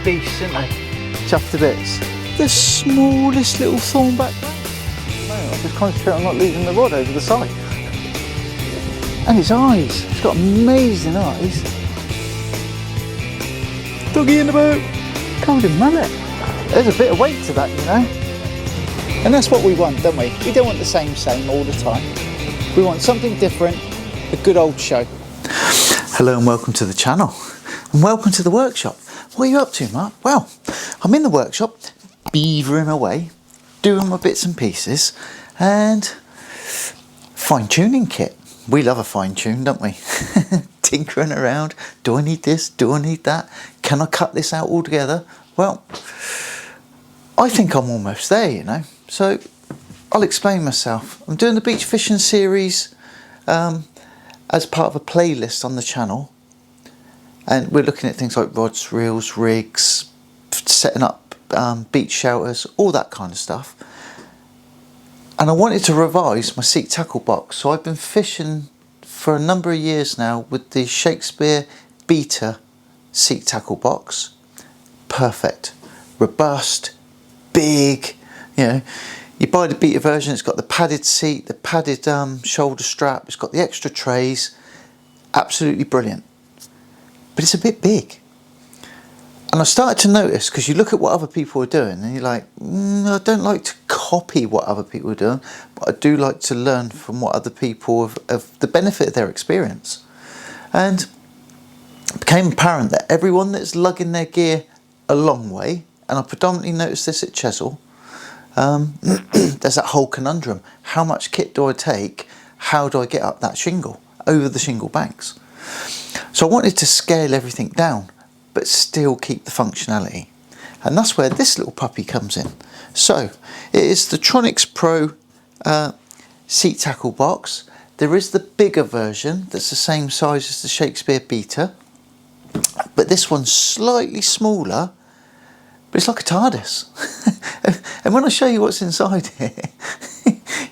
beasts, aren't they? Chuffed to bits. The smallest little thornback. I'm just concentrating on not losing the rod over the side. And its eyes. It's got amazing eyes. Doggy in the boat. Golden mullet. There's a bit of weight to that, you know. And that's what we want, don't we? We don't want the same all the time. We want something different, a good old show. Hello and welcome to the channel. And welcome to the workshop. What are you up to, Mark? Well, I'm in the workshop, beavering away, doing my bits and pieces, and fine-tuning kit. We love a fine-tune, don't we? Tinkering around. Do I need this? Do I need that? Can I cut this out altogether? Well, I think I'm almost there, you know. So I'll explain myself. I'm doing the beach fishing series as part of a playlist on the channel, and we're looking at things like rods, reels, rigs, setting up beach shelters, all that kind of stuff. And I wanted to revise my seat tackle box, so I've been fishing for a number of years now with the Shakespeare Beta seat tackle box. Perfect, robust, big. You know, you buy the Beta version, it's got the padded seat, the padded shoulder strap, it's got the extra trays. Absolutely brilliant. But it's a bit big. And I started to notice, because you look at what other people are doing and you're like, I don't like to copy what other people are doing, but I do like to learn from what other people have the benefit of their experience. And it became apparent that everyone that's lugging their gear a long way, and I predominantly noticed this at Chesil, there's that whole conundrum. How much kit do I take? How do I get up that shingle, over the shingle banks? So I wanted to scale everything down, but still keep the functionality. And that's where this little puppy comes in. So it is the TronixPro seat tackle box. There is the bigger version that's the same size as the Shakespeare Beta, but this one's slightly smaller, but it's like a TARDIS. And when I show you what's inside here,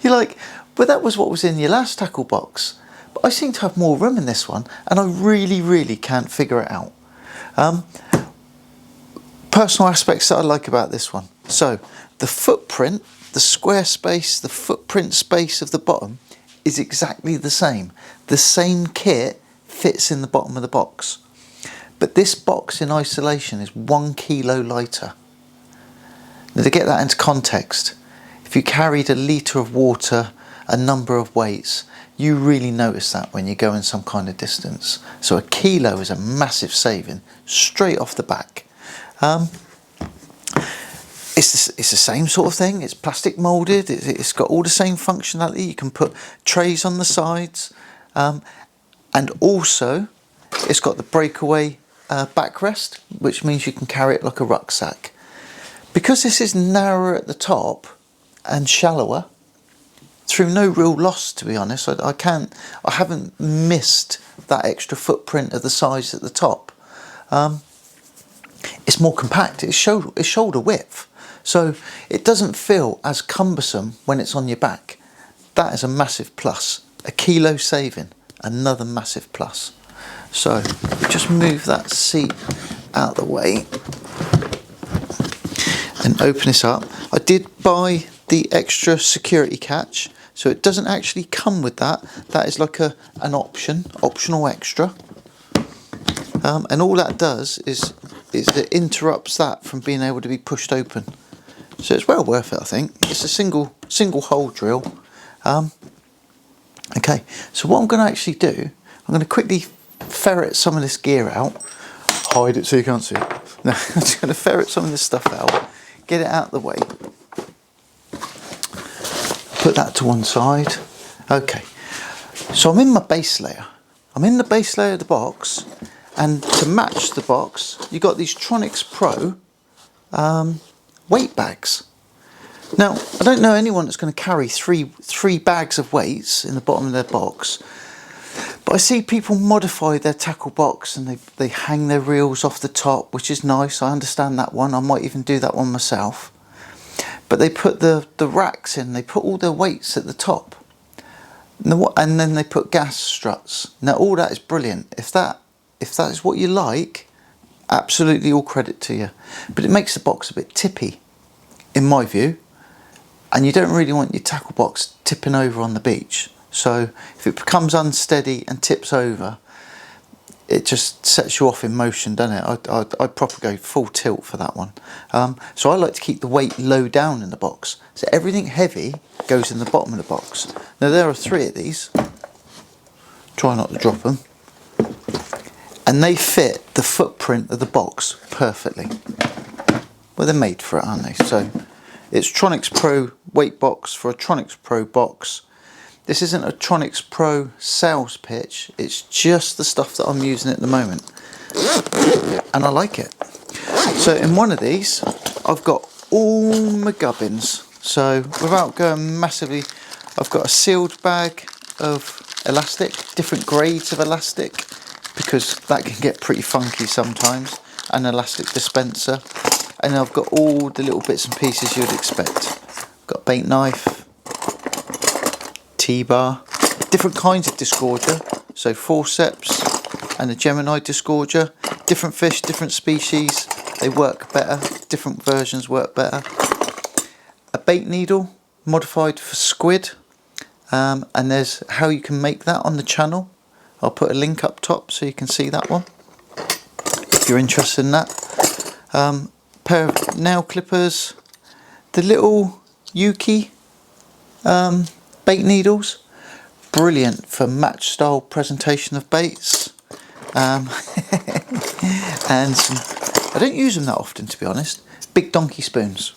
you're like, but that was what was in your last tackle box. But I seem to have more room in this one, and I really can't figure it out. Personal aspects that I like about this one. So the footprint, the square space, the footprint space of the bottom is exactly the same. The same kit fits in the bottom of the box. But this box in isolation is 1 kilo lighter. Now, to get that into context, if you carried a litre of water, a number of weights, you really notice that when you go in some kind of distance. So a kilo is a massive saving straight off the back. It's the same sort of thing. It's plastic moulded. It's got all the same functionality. You can put trays on the sides, and also it's got the Breakaway backrest, which means you can carry it like a rucksack. Because this is narrower at the top and shallower, through no real loss, to be honest. I haven't missed that extra footprint of the size at the top. It's more compact. It's shoulder width, so it doesn't feel as cumbersome when it's on your back. That is a massive plus. A kilo saving, another massive plus. So just move that seat out the way and open this up. I did buy the extra security catch, so it doesn't actually come with that. That is like an optional extra. And all that does is it interrupts that from being able to be pushed open. So it's well worth it, I think. It's a single hole drill. Okay, so what I'm going to actually do, I'm going to quickly ferret some of this gear out. Hide it so you can't see it. No, I'm just going to ferret some of this stuff out, get it out of the way. Put that to one side. Okay, so I'm in my base layer. I'm in the base layer of the box, and to match the box, you've got these TronixPro weight bags. Now, I don't know anyone that's going to carry three bags of weights in the bottom of their box, but I see people modify their tackle box and they hang their reels off the top, which is nice. I understand that one. I might even do that one myself. But they put the racks in, they put all their weights at the top. And then they put gas struts. Now all that is brilliant. If that is what you like, Absolutely all credit to you. But it makes the box a bit tippy, in my view. And you don't really want your tackle box tipping over on the beach. So if it becomes unsteady and tips over, it just sets you off in motion, doesn't it? I'd probably go full tilt for that one. So I like to keep the weight low down in the box. So everything heavy goes in the bottom of the box. Now there are 3 of these. Try not to drop them. And they fit the footprint of the box perfectly. Well, they're made for it, aren't they? So it's TronixPro weight box for a TronixPro box. This isn't a TronixPro sales pitch, it's just the stuff that I'm using at the moment. And I like it. So in one of these, I've got all my gubbins. So without going massively, I've got a sealed bag of elastic, different grades of elastic, because that can get pretty funky sometimes. An elastic dispenser. And I've got all the little bits and pieces you'd expect. I've got a bait knife, T-bar, different kinds of disgorger, so forceps and a Gemini disgorger, different fish, different species, they work better, different versions work better. A bait needle, modified for squid, and there's how you can make that on the channel. I'll put a link up top so you can see that one, if you're interested in that. Pair of nail clippers, the little Yuki bait needles, brilliant for match style presentation of baits. And some, I don't use them that often, to be honest, big donkey spoons.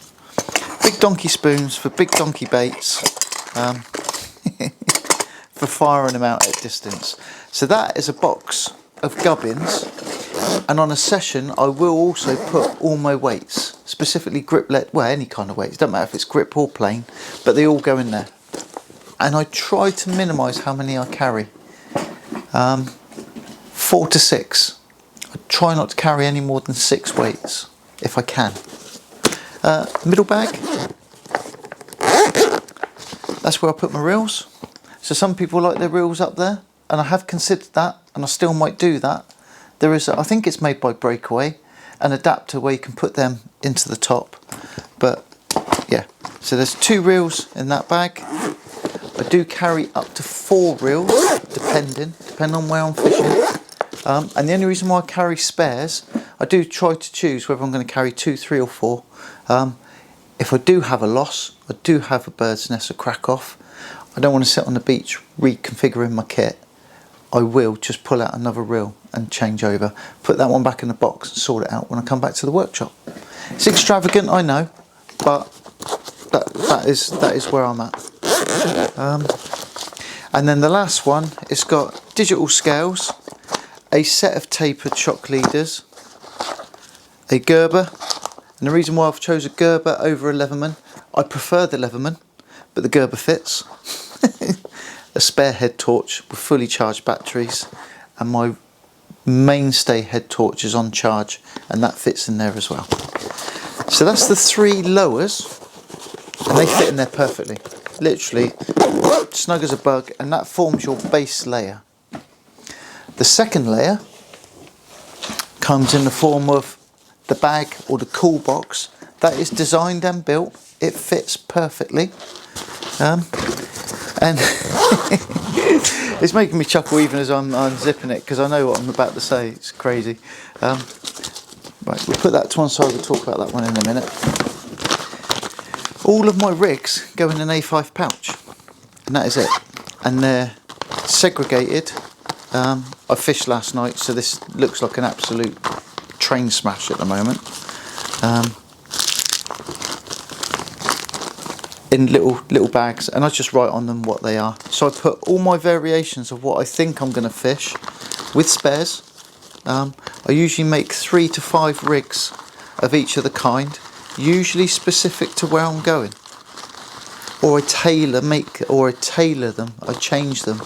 Big donkey spoons for big donkey baits, for firing them out at distance. So that is a box of gubbins, and on a session I will also put all my weights, specifically griplet, well, any kind of weights, doesn't matter if it's grip or plain, but they all go in there. And I try to minimise how many I carry. 4 to 6. I try not to carry any more than 6 weights, if I can. Middle bag. That's where I put my reels. So some people like their reels up there, and I have considered that, and I still might do that. There is, I think it's made by Breakaway, an adapter where you can put them into the top. But yeah, so there's 2 reels in that bag. I do carry up to 4 reels, depending on where I'm fishing. And the only reason why I carry spares, I do try to choose whether I'm going to carry 2, 3 or 4. If I do have a loss, I do have a bird's nest or crack off, I don't want to sit on the beach reconfiguring my kit. I will just pull out another reel and change over, put that one back in the box and sort it out when I come back to the workshop. It's extravagant, I know, but that is where I'm at. And then the last one, it's got digital scales, a set of tapered shock leaders, a Gerber, and the reason why I've chosen a Gerber over a Leatherman, I prefer the Leatherman, but the Gerber fits. A spare head torch with fully charged batteries, and my mainstay head torch is on charge, and that fits in there as well. So that's the 3 lowers, and they fit in there perfectly. Literally snug as a bug, and that forms your base layer. The second layer comes in the form of the bag or the cool box. That is designed and built. It fits perfectly. And it's making me chuckle even as I'm unzipping it, because I know what I'm about to say. It's crazy. Right, we'll put that to one side. We'll talk about that one in a minute. All of my rigs go in an A5 pouch, and that is it. And they're segregated. I fished last night, so this looks like an absolute train smash at the moment. In little bags, and I just write on them what they are. So I put all my variations of what I think I'm going to fish with spares. I usually make 3 to 5 rigs of each of the kind, usually specific to where I'm going. Or I tailor them, I change them,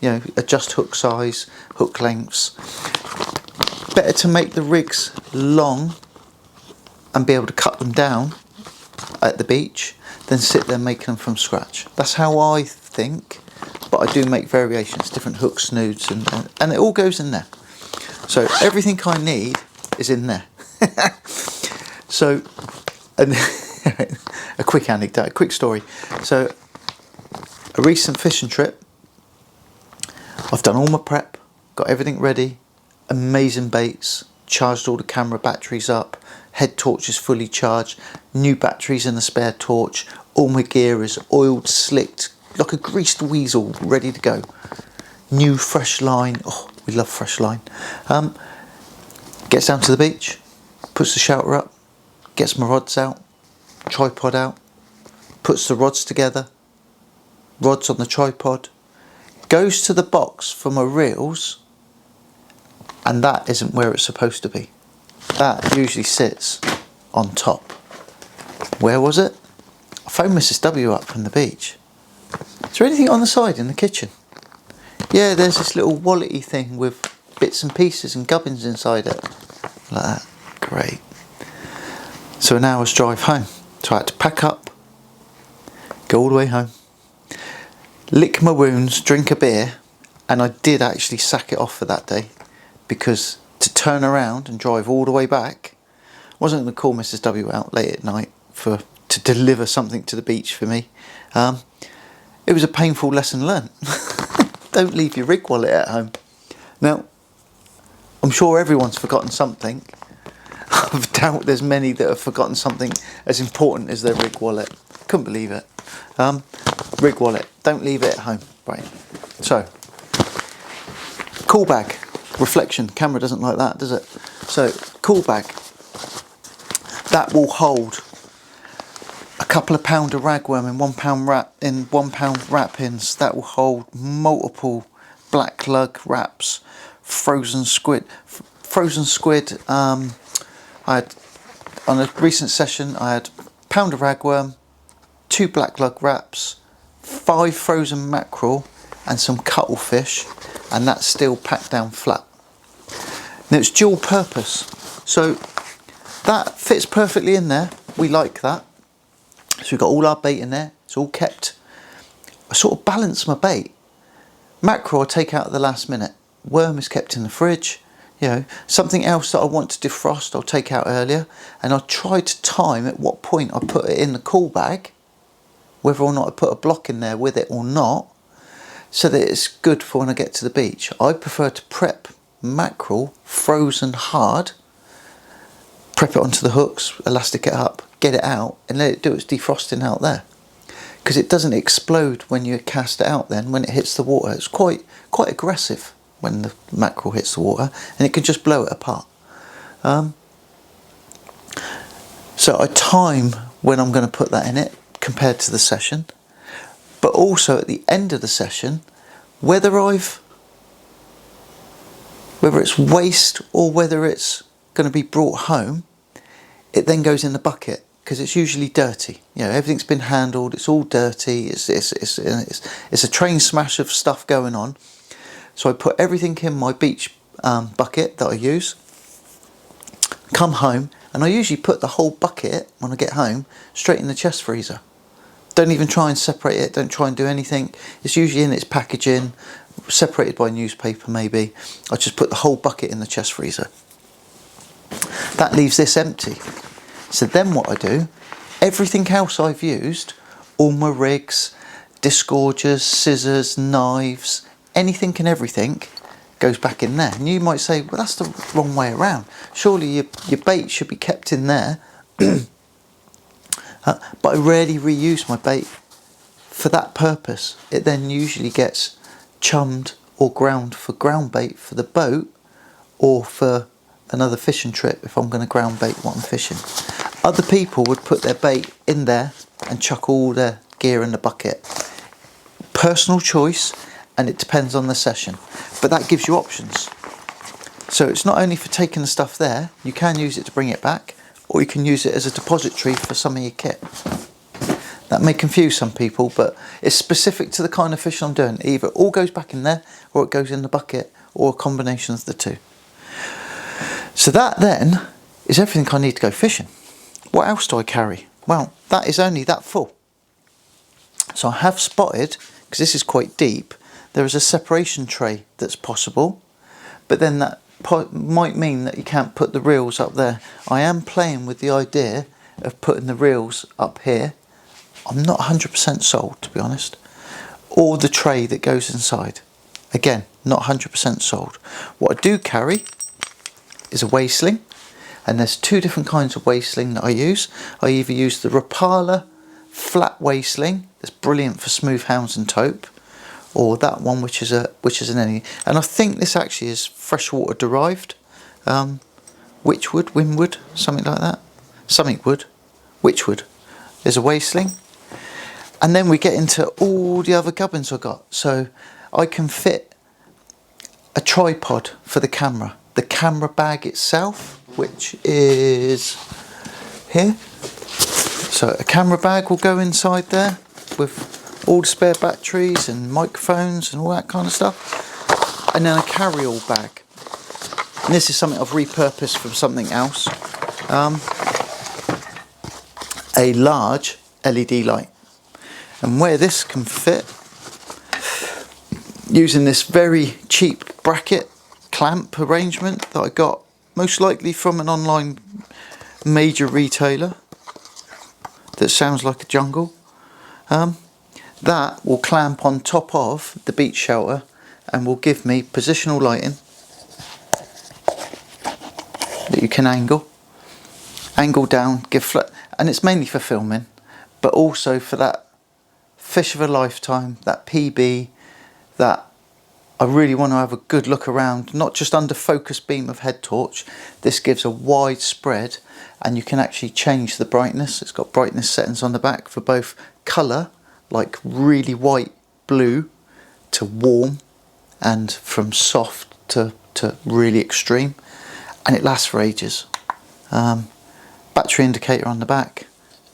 you know, adjust hook size, hook lengths. Better to make the rigs long and be able to cut them down at the beach than sit there making them from scratch. That's how I think, but I do make variations, different hook snoods, and it all goes in there. So everything I need is in there. So, and a quick anecdote, a quick story. So, a recent fishing trip, I've done all my prep, got everything ready, amazing baits, charged all the camera batteries up, head torch is fully charged, new batteries in the spare torch, all my gear is oiled, slicked, like a greased weasel, ready to go. New fresh line, oh, we love fresh line. Gets down to the beach, puts the shelter up, gets my rods out, tripod out, puts the rods together, rods on the tripod, goes to the box for my reels, and that isn't where it's supposed to be. That usually sits on top. Where was it? I phoned Mrs. W up from the beach. Is there anything on the side in the kitchen? Yeah, there's this little wallety thing with bits and pieces and gubbins inside it. Like that. Great. So an hour's drive home. So I had to pack up, go all the way home, lick my wounds, drink a beer, and I did actually sack it off for that day, because to turn around and drive all the way back, I wasn't going to call Mrs. W out late at night to deliver something to the beach for me. It was a painful lesson learnt. Don't leave your rig wallet at home. Now, I'm sure everyone's forgotten something. I doubt there's many that have forgotten something as important as their rig wallet. Couldn't believe it. Rig wallet, don't leave it at home. Right, so, cool bag, reflection, camera doesn't like that, does it? So, cool bag, that will hold a couple of pound of ragworm in 1 pound wrap, in 1 pound wrap pins. That will hold multiple black lug wraps, frozen squid. I had, on a recent session, I had a pound of ragworm, 2 black lug wraps, 5 frozen mackerel, and some cuttlefish, and that's still packed down flat. Now it's dual purpose, so that fits perfectly in there. We like that. So we've got all our bait in there. It's all kept. I sort of balance my bait. Mackerel I take out at the last minute. Worm is kept in the fridge. You know, something else that I want to defrost, I'll take out earlier, and I'll try to time at what point I put it in the cool bag, whether or not I put a block in there with it or not, so that it's good for when I get to the beach. I prefer to prep mackerel frozen hard, prep it onto the hooks, elastic it up, get it out, and let it do its defrosting out there, because it doesn't explode when you cast it out. Then when it hits the water, it's quite aggressive when the mackerel hits the water, and it can just blow it apart. So I time when I'm going to put that in it compared to the session, but also at the end of the session, whether it's waste or whether it's going to be brought home, it then goes in the bucket, because it's usually dirty. You know, everything's been handled, it's all dirty, it's a train smash of stuff going on. So I put everything in my beach bucket that I use, come home, and I usually put the whole bucket, when I get home, straight in the chest freezer. Don't even try and separate it, don't try and do anything. It's usually in its packaging, separated by newspaper maybe. I just put the whole bucket in the chest freezer. That leaves this empty. So then what I do, everything else I've used, all my rigs, disgorgers, scissors, knives, anything and everything goes back in there. And you might say, well, that's the wrong way around. Surely your bait should be kept in there. But I rarely reuse my bait for that purpose. It then usually gets chummed or ground for ground bait for the boat, or for another fishing trip if I'm going to ground bait what I'm fishing. Other people would put their bait in there and chuck all their gear in the bucket. Personal choice, and it depends on the session, but that gives you options. So it's not only for taking the stuff there, you can use it to bring it back, or you can use it as a depository for some of your kit. That may confuse some people, but it's specific to the kind of fish I'm doing. Either it all goes back in there, or it goes in the bucket, or a combination of the two. So that then is everything I need to go fishing. What else do I carry? Well, that is only that full. So I have spotted, because this is quite deep, there is a separation tray that's possible, but then that might mean that you can't put the reels up there. I am playing with the idea of putting the reels up here. I'm not 100% sold, to be honest. Or the tray that goes inside. Again, not 100% sold. What I do carry is a waistling, and there's two different kinds of waistling that I use. I either use the Rapala flat waistling, that's brilliant for smooth hounds and taupe, or that one which is an any. And I think this actually is freshwater derived, witchwood, windwood, something like that. Something wood, witchwood. There's a waistling, and then we get into all the other gubbins I got. So I can fit a tripod for the camera bag itself, which is here. So a camera bag will go inside there with all the spare batteries and microphones and all that kind of stuff, and then a carry-all bag. And this is something I've repurposed from something else. A large LED light, and where this can fit, using this very cheap bracket clamp arrangement that I got most likely from an online major retailer that sounds like a jungle, that will clamp on top of the beach shelter and will give me positional lighting that you can angle down, give flat, and it's mainly for filming, but also for that fish of a lifetime, that PB, that I really want to have a good look around, not just under focus beam of head torch. This gives a wide spread, and you can actually change the brightness. It's got brightness settings on the back for both colour, like really white blue, to warm, and from soft to really extreme, and it lasts for ages. Battery indicator on the back,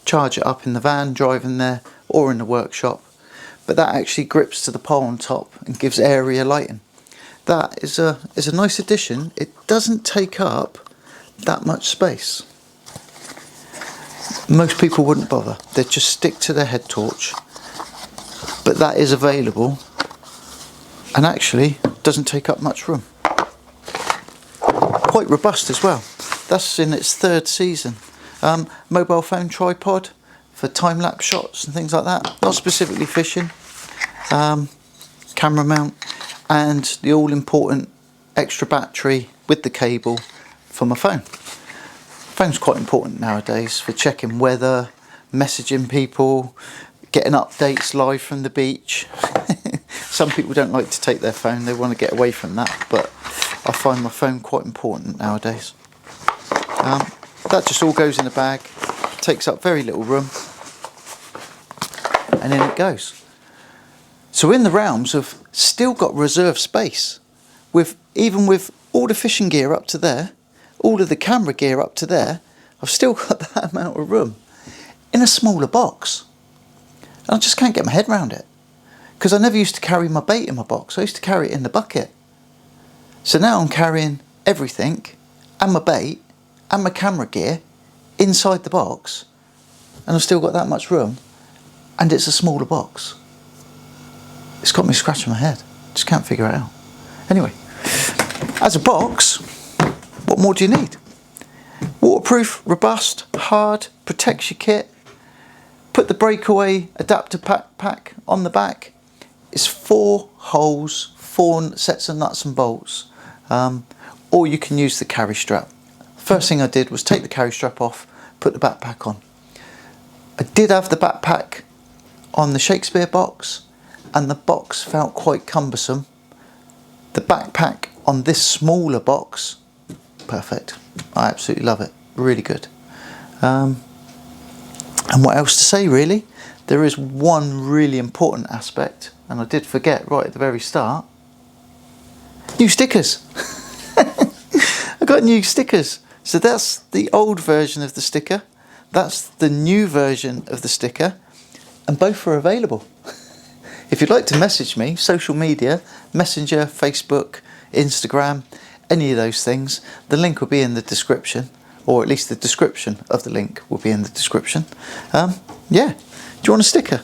charge it up in the van, driving there, or in the workshop. But that actually grips to the pole on top and gives area lighting. That is a nice addition. It doesn't take up that much space. Most people wouldn't bother. They'd just stick to their head torch. But that is available, and actually doesn't take up much room. Quite robust as well. That's in its 3rd season. Mobile phone tripod for time-lapse shots and things like that. Not specifically fishing. Camera mount, and the all-important extra battery with the cable for my phone. Phone's quite important nowadays for checking weather, messaging people, getting updates live from the beach. Some people don't like to take their phone, they want to get away from that, but I find my phone quite important nowadays. That just all goes in the bag, takes up very little room, and in it goes. So in the realms of still got reserve space, even with all the fishing gear up to there, all of the camera gear up to there, I've still got that amount of room in a smaller box. And I just can't get my head around it, because I never used to carry my bait in my box. I used to carry it in the bucket. So now I'm carrying everything, and my bait and my camera gear inside the box, and I've still got that much room, and it's a smaller box. It's got me scratching my head. Just can't figure it out. Anyway, as a box, what more do you need? Waterproof, robust, hard, protects your kit. Put the Breakaway adapter pack on the back. It's 4 holes, 4 sets of nuts and bolts. Or you can use the carry strap. First thing I did was take the carry strap off, put the backpack on. I did have the backpack on the Shakespeare box, and the box felt quite cumbersome. The backpack on this smaller box, perfect. I absolutely love it, really good. And what else to say really? There is one really important aspect, and I did forget right at the very start. New stickers. I got new stickers. So that's the old version of the sticker, that's the new version of the sticker, and both are available. If you'd like to message me, social media, Messenger, Facebook, Instagram, any of those things, the link will be in the description, or at least the description of the link will be in the description. Yeah, do you want a sticker?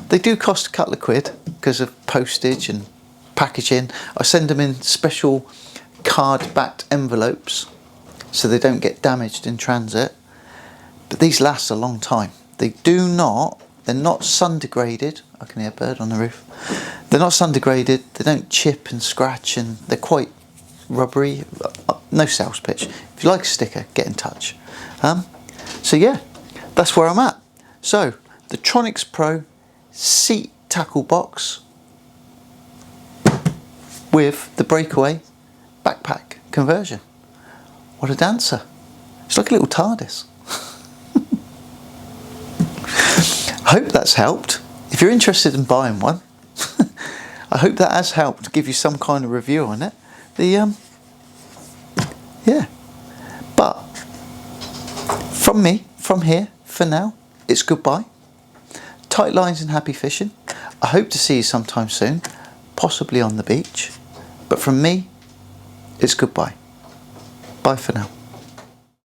They do cost a couple of quid because of postage and packaging. I send them in special card-backed envelopes so they don't get damaged in transit. But these last a long time. They're not sun degraded. I can hear a bird on the roof. They're not sun degraded, they don't chip and scratch, and they're quite rubbery. No sales pitch. If you like a sticker, get in touch. So yeah, that's where I'm at. So, the TronixPro seat tackle box with the Breakaway backpack conversion. What a dancer. It's like a little TARDIS. I hope that's helped. If you're interested in buying one, I hope that has helped give you some kind of review on it. Yeah. But from me, from here, for now, it's goodbye. Tight lines and happy fishing. I hope to see you sometime soon, possibly on the beach. But from me, it's goodbye. Bye for now.